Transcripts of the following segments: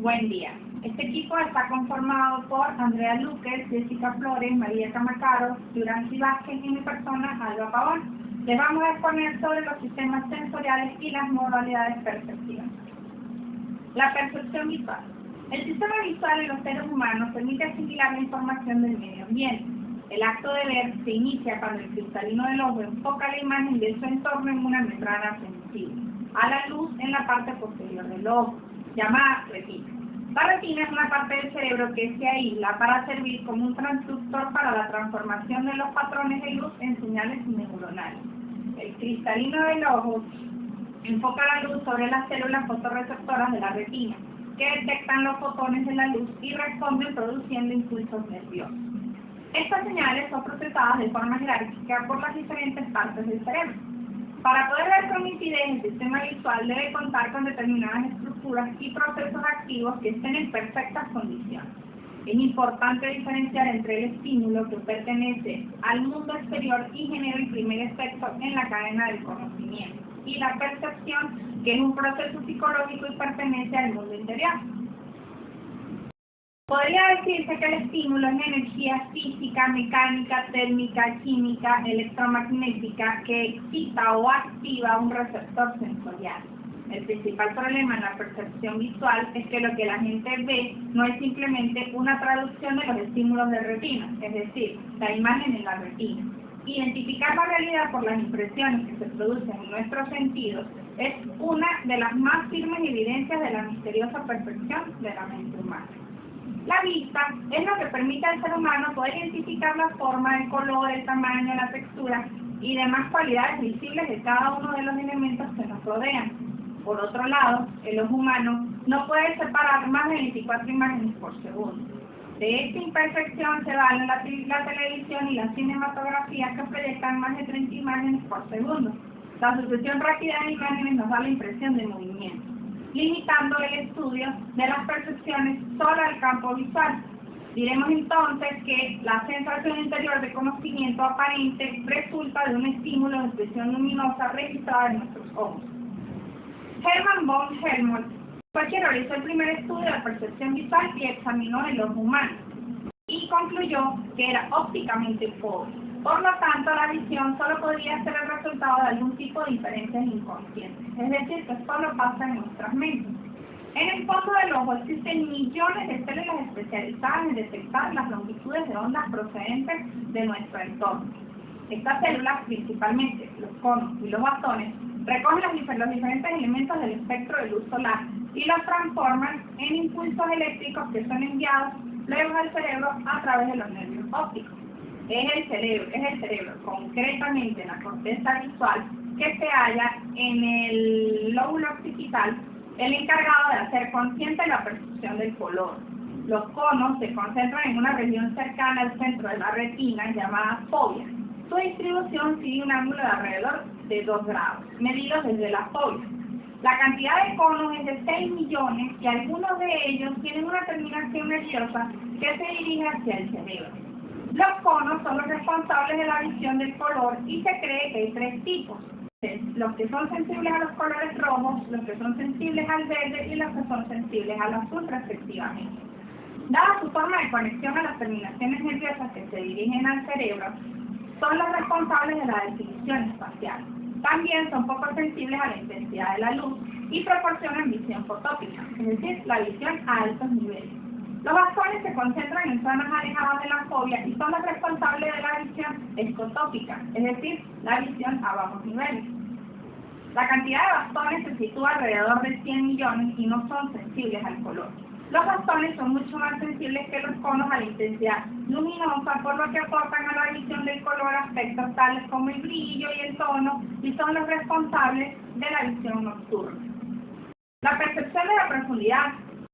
Buen día. Este equipo está conformado por Andrea Luque, Jessica Flores, María Camacaro, Durancy Vázquez y mi persona, Alba Pavón. Les vamos a exponer sobre los sistemas sensoriales y las modalidades perceptivas. La percepción visual. El sistema visual en los seres humanos permite asimilar la información del medio ambiente. El acto de ver se inicia cuando el cristalino del ojo enfoca la imagen de su entorno en una membrana sensible a la luz en la parte posterior del ojo, llamada retina. La retina es una parte del cerebro que se aísla para servir como un transductor para la transformación de los patrones de luz en señales neuronales. El cristalino del ojo enfoca la luz sobre las células fotorreceptoras de la retina, que detectan los fotones de la luz y responden produciendo impulsos nerviosos. Estas señales son procesadas de forma jerárquica por las diferentes partes del cerebro. Para poder ver con nitidez, el sistema visual debe contar con determinadas estructuras y procesos activos que estén en perfectas condiciones. Es importante diferenciar entre el estímulo que pertenece al mundo exterior y genera el primer efecto en la cadena del conocimiento, y la percepción, que es un proceso psicológico y pertenece al mundo interior. Podría decirse que el estímulo es energía física, mecánica, térmica, química, electromagnética que excita o activa un receptor sensorial. El principal problema en la percepción visual es que lo que la gente ve no es simplemente una traducción de los estímulos de retina, es decir, la imagen en la retina. Identificar la realidad por las impresiones que se producen en nuestros sentidos es una de las más firmes evidencias de la misteriosa perfección de la mente humana. La vista es lo que permite al ser humano poder identificar la forma, el color, el tamaño, la textura y demás cualidades visibles de cada uno de los elementos que nos rodean. Por otro lado, el ojo humano no puede separar más de 24 imágenes por segundo. De esta imperfección se valen la televisión y la cinematografía, que proyectan más de 30 imágenes por segundo. La sucesión rápida de imágenes nos da la impresión de movimiento, limitando el estudio de las percepciones solo al campo visual. Diremos entonces que la sensación interior de conocimiento aparente resulta de un estímulo de expresión luminosa registrada en nuestros ojos. Hermann von Helmholtz fue quien realizó el primer estudio de la percepción visual y examinó el ojo humano, y concluyó que era ópticamente pobre. Por lo tanto, la visión solo podría ser el resultado de algún tipo de diferencias inconscientes, es decir, que solo pasa en nuestras mentes. En el fondo del ojo existen millones de células especializadas en detectar las longitudes de ondas procedentes de nuestro entorno. Estas células, principalmente los conos y los bastones, recogen los diferentes elementos del espectro de luz solar y los transforman en impulsos eléctricos que son enviados luego al cerebro a través de los nervios ópticos. Es el cerebro, concretamente la corteza visual, que se halla en el lóbulo occipital, el encargado de hacer consciente la percepción del color. Los conos se concentran en una región cercana al centro de la retina llamada fóvea. Su distribución sigue un ángulo de alrededor de 2 grados, medidos desde la fóvea. La cantidad de conos es de 6 millones y algunos de ellos tienen una terminación nerviosa que se dirige hacia el cerebro. Los conos son los responsables de la visión del color y se cree que hay 3 tipos: los que son sensibles a los colores rojos, los que son sensibles al verde y los que son sensibles al azul respectivamente. Dada su forma de conexión a las terminaciones nerviosas que se dirigen al cerebro, son los responsables de la definición espacial. También son poco sensibles a la intensidad de la luz y proporcionan visión fotópica, es decir, la visión a altos niveles. Los bastones se concentran en zonas alejadas de la fóvea y son los responsables de la visión escotópica, es decir, la visión a bajos niveles. La cantidad de bastones se sitúa alrededor de 100 millones y no son sensibles al color. Los bastones son mucho más sensibles que los conos a la intensidad luminosa, por lo que aportan a la visión del color aspectos tales como el brillo y el tono, y son los responsables de la visión nocturna. La percepción de la profundidad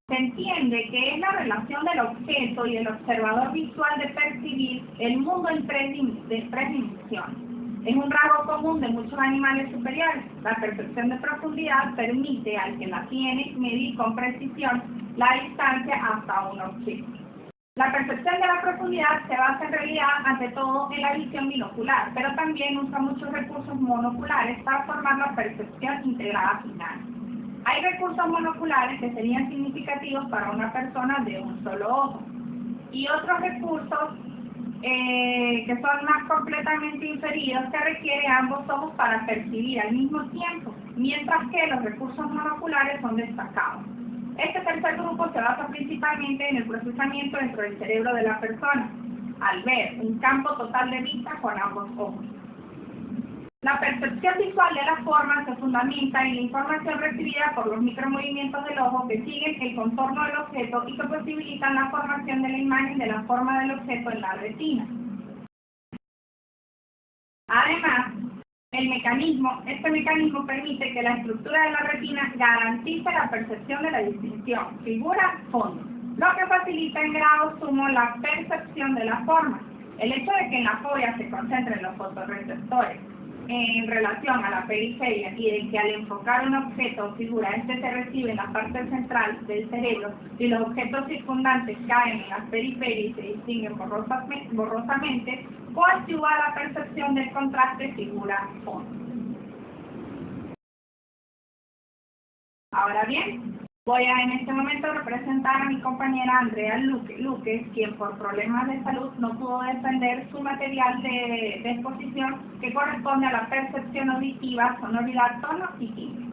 se entiende que es la relación del objeto y el observador visual de percibir el mundo en tres dimensiones. Es un rasgo común de muchos animales superiores. La percepción de profundidad permite al que la tiene medir con precisión la distancia hasta un objeto. La percepción de la profundidad se basa en realidad ante todo en la visión binocular, pero también usa muchos recursos monoculares para formar la percepción integrada final. Hay recursos monoculares que serían significativos para una persona de un solo ojo, y otros recursos que son más completamente inferidos, que requiere ambos ojos para percibir al mismo tiempo, mientras que los recursos monoculares son destacados. Este tercer grupo se basa principalmente en el procesamiento dentro del cerebro de la persona, al ver un campo total de vista con ambos ojos. La percepción visual de las formas se fundamenta en la información recibida por los micromovimientos del ojo que siguen el contorno del objeto y que posibilitan la formación de la imagen de la forma del objeto en la retina. Además, este mecanismo permite que la estructura de la retina garantice la percepción de la distinción figura-fondo, lo que facilita en grado sumo la percepción de la forma. El hecho de que en la fobia se concentren los fotorreceptores en relación a la periferia y de que al enfocar un objeto o figura, este se recibe en la parte central del cerebro y los objetos circundantes caen en las periferias y se distinguen borrosamente, coadyuva la percepción del contraste figura-fondo. Ahora bien, voy a en este momento representar a mi compañera Andrea Luque, quien por problemas de salud no pudo defender su material de exposición que corresponde a la percepción auditiva, sonoridad, tono y timbre.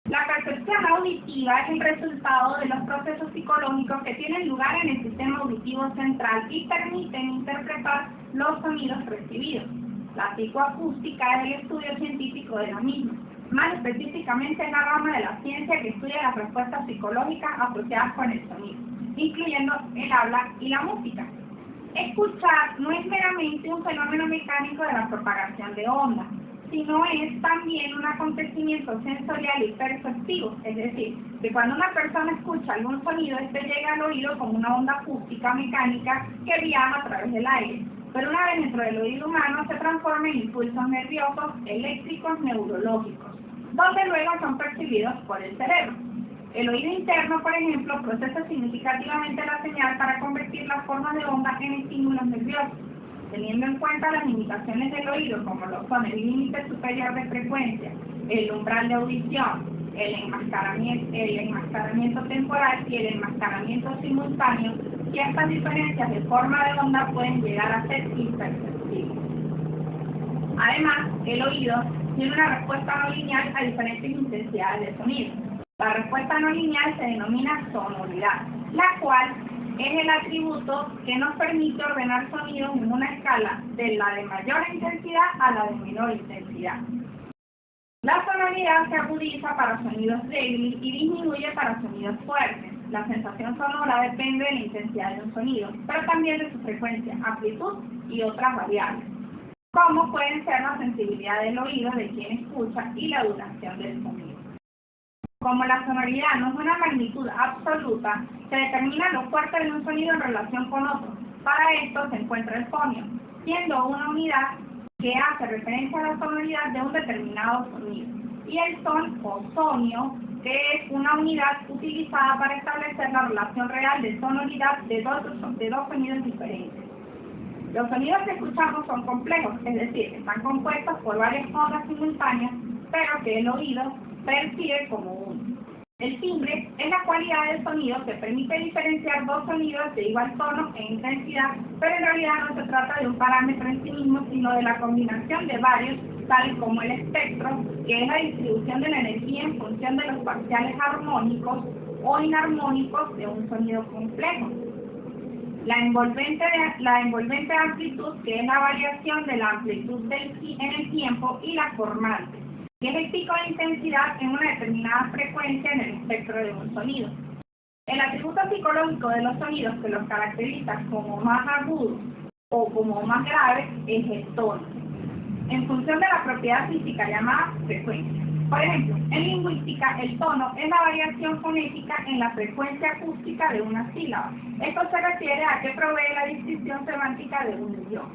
La percepción auditiva es el resultado de los procesos psicológicos que tienen lugar en el sistema auditivo central y permiten interpretar los sonidos recibidos. La psicoacústica es el estudio científico de la misma. Más específicamente en la rama de la ciencia que estudia las respuestas psicológicas asociadas con el sonido, incluyendo el habla y la música. Escuchar no es meramente un fenómeno mecánico de la propagación de ondas, sino es también un acontecimiento sensorial y perceptivo, es decir, que cuando una persona escucha algún sonido, este llega al oído como una onda acústica mecánica que viaja a través del aire, pero una vez dentro del oído humano se transforma en impulsos nerviosos, eléctricos, neurológicos, donde luego son percibidos por el cerebro. El oído interno, por ejemplo, procesa significativamente la señal para convertir las formas de onda en estímulos nerviosos, teniendo en cuenta las limitaciones del oído, como lo son el límite superior de frecuencia, el umbral de audición, el enmascaramiento temporal y el enmascaramiento simultáneo. Ciertas diferencias de forma de onda pueden llegar a ser imperceptibles. Además, el oído tiene una respuesta no lineal a diferentes intensidades de sonido. La respuesta no lineal se denomina sonoridad, la cual es el atributo que nos permite ordenar sonidos en una escala de la de mayor intensidad a la de menor intensidad. La sonoridad se agudiza para sonidos débiles y disminuye para sonidos fuertes. La sensación sonora depende de la intensidad de un sonido, pero también de su frecuencia, amplitud y otras variables, como pueden ser la sensibilidad del oído de quien escucha y la duración del sonido. Como la sonoridad no es una magnitud absoluta, se determina lo fuerte de un sonido en relación con otro. Para esto se encuentra el fonio, siendo una unidad que hace referencia a la sonoridad de un determinado sonido, y el son o sonio, que es una unidad utilizada para establecer la relación real de sonoridad de dos sonidos diferentes. Los sonidos que escuchamos son complejos, es decir, están compuestos por varias ondas simultáneas, pero que el oído percibe como uno. El timbre es la cualidad del sonido que permite diferenciar dos sonidos de igual tono e intensidad, pero en realidad no se trata de un parámetro en sí mismo, sino de la combinación de varios, tales como el espectro, que es la distribución de la energía en función de los parciales armónicos o inarmónicos de un sonido complejo. La envolvente amplitud, que es la variación de la amplitud en el tiempo, y la formante, que es el pico de intensidad en una determinada frecuencia en el espectro de un sonido. El atributo psicológico de los sonidos que los caracteriza como más agudos o como más graves es el tono, en función de la propiedad física llamada frecuencia. Por ejemplo, en lingüística, el tono es la variación fonética en la frecuencia acústica de una sílaba. Esto se refiere a que provee la distinción semántica de un idioma.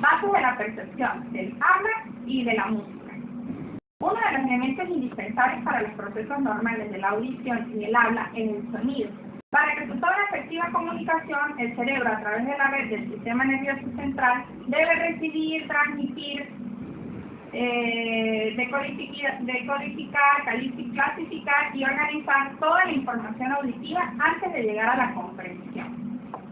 Bases de la percepción, del habla y de la música. Uno de los elementos indispensables para los procesos normales de la audición y el habla es el sonido. Para que suceda una efectiva comunicación, el cerebro, a través de la red del sistema nervioso central, debe recibir, transmitir decodificar, clasificar y organizar toda la información auditiva antes de llegar a la comprensión.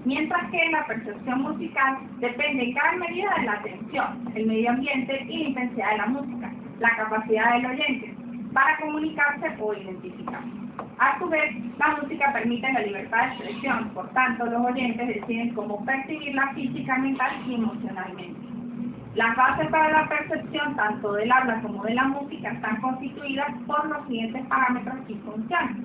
Mientras que la percepción musical depende en gran medida de la atención, el medio ambiente y la intensidad de la música, la capacidad del oyente para comunicarse o identificarse. A su vez, la música permite la libertad de expresión, por tanto, los oyentes deciden cómo percibirla física, mental y emocionalmente. Las bases para la percepción, tanto del habla como de la música, están constituidas por los siguientes parámetros y funciones.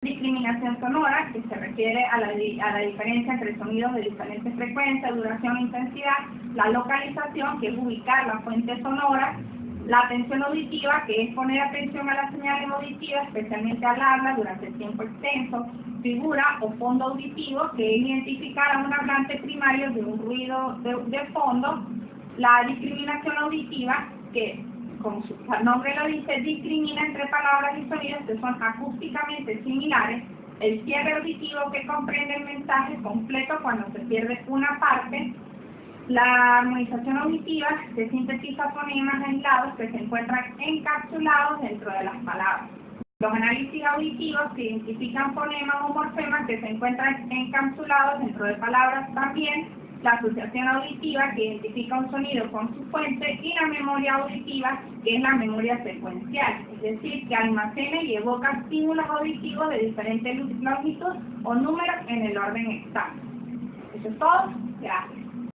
Discriminación sonora, que se refiere a la diferencia entre sonidos de diferentes frecuencias, duración e intensidad. La localización, que es ubicar la fuente sonora. La atención auditiva, que es poner atención a las señales auditivas, especialmente al habla durante tiempo extenso. Figura o fondo auditivo, que es identificar a un hablante primario de un ruido de fondo. La discriminación auditiva, que como su nombre lo dice, discrimina entre palabras y sonidos que son acústicamente similares. El cierre auditivo, que comprende el mensaje completo cuando se pierde una parte. La armonización auditiva, que sintetiza fonemas aislados que se encuentran encapsulados dentro de las palabras. Los análisis auditivos, que identifican fonemas o morfemas que se encuentran encapsulados dentro de palabras también. La asociación auditiva, que identifica un sonido con su fuente. Y la memoria auditiva, que es la memoria secuencial, es decir, que almacena y evoca estímulos auditivos de diferente longitud o números en el orden exacto. Eso es todo. Gracias.